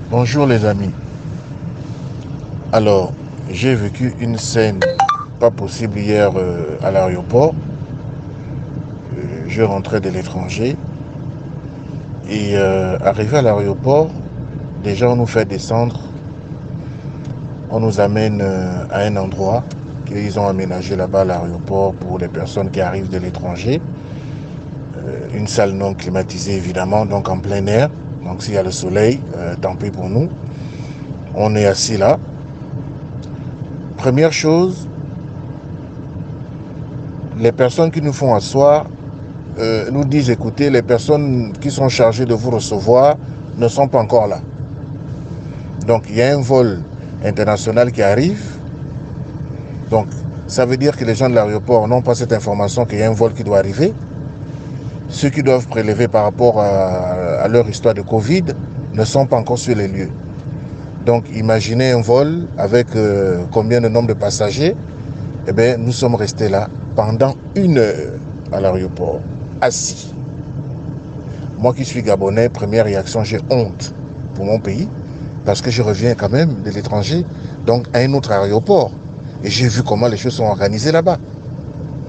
Bonjour les amis. Alors, j'ai vécu une scène pas possible hier à l'aéroport. Je rentrais de l'étranger et arrivé à l'aéroport, déjà on nous fait descendre, on nous amène à un endroit qu'ils ont aménagé là-bas à l'aéroport pour les personnes qui arrivent de l'étranger. Une salle non climatisée évidemment, donc en plein air. Donc s'il y a le soleil, tant pis pour nous. On est assis là. Première chose, les personnes qui nous font asseoir nous disent, écoutez, les personnes qui sont chargées de vous recevoir ne sont pas encore là. Donc il y a un vol international qui arrive. Donc ça veut dire que les gens de l'aéroport n'ont pas cette information qu'il y a un vol qui doit arriver. Ceux qui doivent prélever par rapport à leur histoire de Covid ne sont pas encore sur les lieux. Donc imaginez un vol avec combien de nombre de passagers. Eh bien, nous sommes restés là pendant 1 heure à l'aéroport, assis. Moi qui suis gabonais, première réaction, j'ai honte pour mon pays, parce que je reviens quand même de l'étranger, donc à un autre aéroport. Et j'ai vu comment les choses sont organisées là-bas.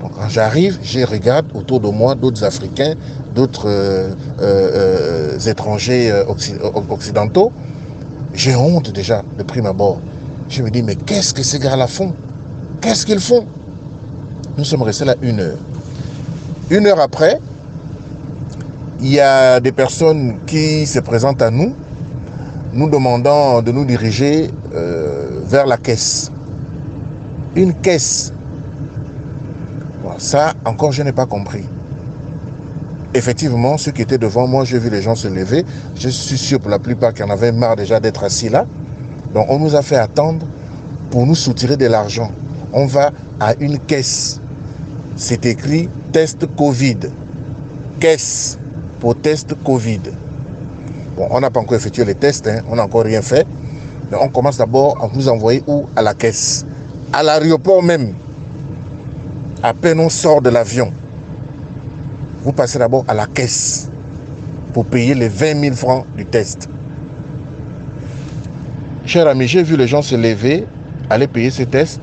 Donc quand j'arrive, je regarde autour de moi d'autres Africains, d'autres étrangers occidentaux. J'ai honte déjà de prime abord. Je me dis, mais qu'est-ce que ces gars-là font? Qu'est-ce qu'ils font? Nous sommes restés là 1 heure. 1 heure après, il y a des personnes qui se présentent à nous, nous demandant de nous diriger vers la caisse. Une caisse. Bon, ça, encore, je n'ai pas compris. Effectivement, ceux qui étaient devant moi, j'ai vu les gens se lever. Je suis sûr pour la plupart qu'il y en avait marre déjà d'être assis là. Donc, on nous a fait attendre pour nous soutirer de l'argent. On va à une caisse. C'est écrit test Covid. Caisse pour test Covid. Bon, on n'a pas encore effectué les tests, hein, on n'a encore rien fait. Mais on commence d'abord à nous envoyer où? À la caisse. À l'aéroport même. À peine on sort de l'avion. Vous passez d'abord à la caisse pour payer les 20 000 francs du test. Cher ami, j'ai vu les gens se lever, aller payer ces tests.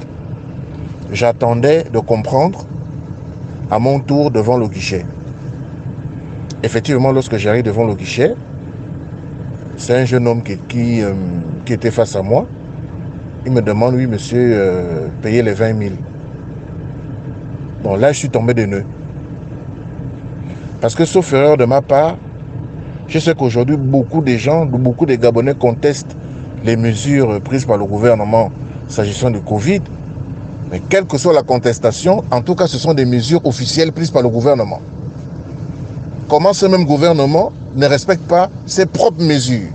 J'attendais de comprendre à mon tour devant le guichet. Effectivement, lorsque j'arrive devant le guichet, c'est un jeune homme qui était face à moi. Il me demande, oui monsieur, payez les 20 000. Bon, là je suis tombé de nœuds. Parce que sauf erreur de ma part, je sais qu'aujourd'hui beaucoup de gens, beaucoup de Gabonais contestent les mesures prises par le gouvernement s'agissant du Covid. Mais quelle que soit la contestation, en tout cas ce sont des mesures officielles prises par le gouvernement. Comment ce même gouvernement ne respecte pas ses propres mesures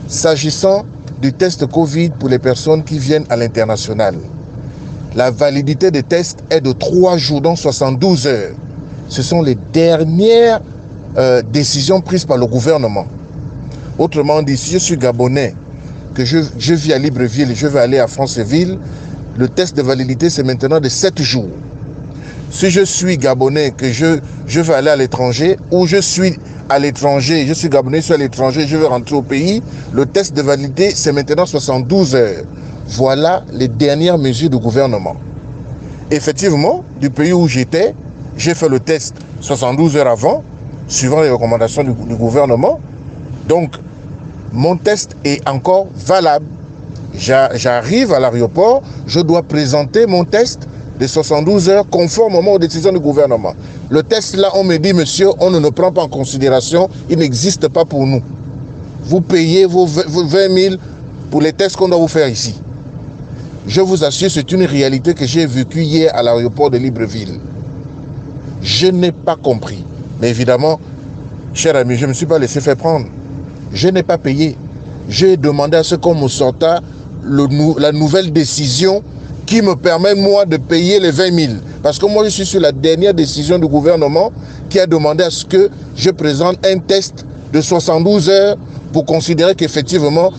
s'agissant du test Covid pour les personnes qui viennent à l'international? La validité des tests est de 3 jours, donc 72 heures. Ce sont les dernières décisions prises par le gouvernement. Autrement dit, si je suis gabonais, que je vis à Libreville et je vais aller à Franceville, le test de validité c'est maintenant de 7 jours. Si je suis gabonais, que je vais aller à l'étranger, ou je suis à l'étranger, je suis gabonais, je suis à l'étranger, je veux rentrer au pays, le test de validité c'est maintenant 72 heures. Voilà les dernières mesures du gouvernement. Effectivement, du pays où j'étais, j'ai fait le test 72 heures avant, suivant les recommandations du gouvernement. Donc, mon test est encore valable. J'arrive à l'aéroport, je dois présenter mon test de 72 heures conformément aux décisions du gouvernement. Le test là, on me dit, monsieur, on ne le prend pas en considération, il n'existe pas pour nous. Vous payez vos 20 000 pour les tests qu'on doit vous faire ici. Je vous assure, c'est une réalité que j'ai vécue hier à l'aéroport de Libreville. Je n'ai pas compris. Mais évidemment, cher ami, je ne me suis pas laissé faire prendre. Je n'ai pas payé. J'ai demandé à ce qu'on me sorte la nouvelle décision qui me permet, moi, de payer les 20 000. Parce que moi, je suis sur la dernière décision du gouvernement qui a demandé à ce que je présente un test de 72 heures pour considérer qu'effectivement,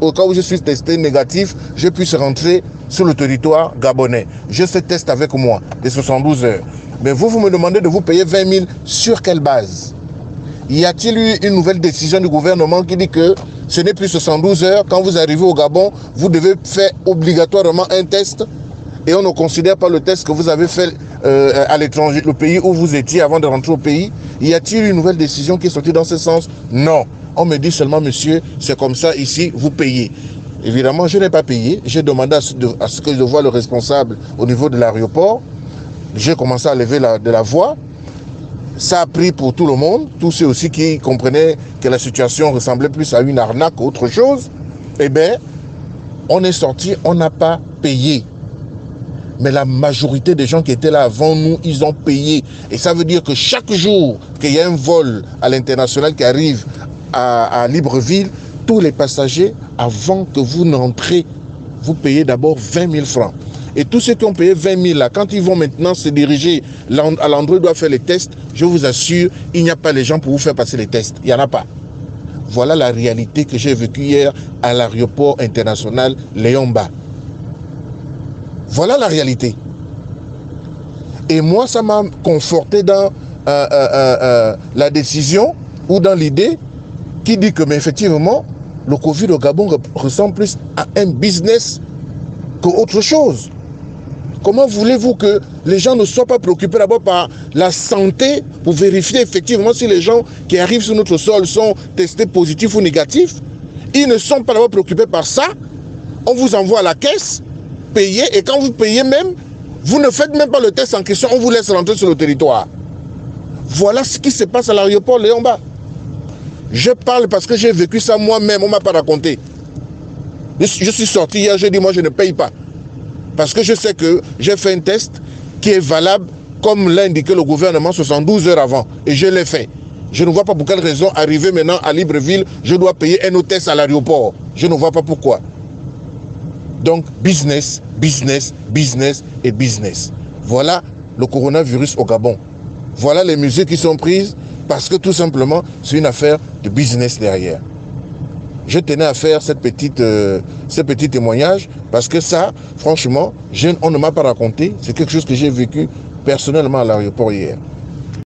au cas où je suis testé négatif, je puisse rentrer sur le territoire gabonais. J'ai ce test avec moi de 72 heures. Mais vous me demandez de vous payer 20 000 sur quelle base? Y a-t-il eu une nouvelle décision du gouvernement qui dit que Ce n'est plus 72 heures. Quand vous arrivez au Gabon, vous devez faire obligatoirement un test. Et on ne considère pas le test que vous avez fait à l'étranger, le pays où vous étiez avant de rentrer au pays. Y a-t-il une nouvelle décision qui est sortie dans ce sens? Non. On me dit seulement, monsieur, c'est comme ça ici, vous payez. Évidemment, je n'ai pas payé. J'ai demandé à ce que je voie le responsable au niveau de l'aéroport. J'ai commencé à lever de la voix. Ça a pris pour tout le monde, tous ceux aussi qui comprenaient que la situation ressemblait plus à une arnaque qu'autre chose. Eh bien, on est sorti, on n'a pas payé. Mais la majorité des gens qui étaient là avant nous, ils ont payé. Et ça veut dire que chaque jour qu'il y a un vol à l'international qui arrive à Libreville, tous les passagers, avant que vous n'entrez, vous payez d'abord 20 000 francs. Et tous ceux qui ont payé 20 000 là, quand ils vont maintenant se diriger à l'endroit où ils doivent faire les tests, je vous assure, il n'y a pas les gens pour vous faire passer les tests. Il n'y en a pas. Voilà la réalité que j'ai vécue hier à l'aéroport international Léon-Mba. Voilà la réalité. Et moi, ça m'a conforté dans la décision ou dans l'idée qui dit que, mais effectivement, le Covid au Gabon ressemble plus à un business qu'autre chose. Comment voulez-vous que les gens ne soient pas préoccupés d'abord par la santé pour vérifier effectivement si les gens qui arrivent sur notre sol sont testés positifs ou négatifs? Ils ne sont pas d'abord préoccupés par ça. On vous envoie à la caisse, payez, et quand vous payez même, vous ne faites même pas le test en question, on vous laisse rentrer sur le territoire. Voilà ce qui se passe à l'aéroport Léon-Mba. Je parle parce que j'ai vécu ça moi-même, on ne m'a pas raconté. Je suis sorti hier, j'ai dit moi je ne paye pas. Parce que je sais que j'ai fait un test qui est valable comme l'a indiqué le gouvernement 72 heures avant. Et je l'ai fait. Je ne vois pas pour quelle raison, arriver maintenant à Libreville, je dois payer un autre test à l'aéroport. Je ne vois pas pourquoi. Donc, business, business, business et business. Voilà le coronavirus au Gabon. Voilà les mesures qui sont prises parce que tout simplement, c'est une affaire de business derrière. Je tenais à faire ce petit témoignage parce que ça, franchement, on ne m'a pas raconté. C'est quelque chose que j'ai vécu personnellement à l'aéroport hier.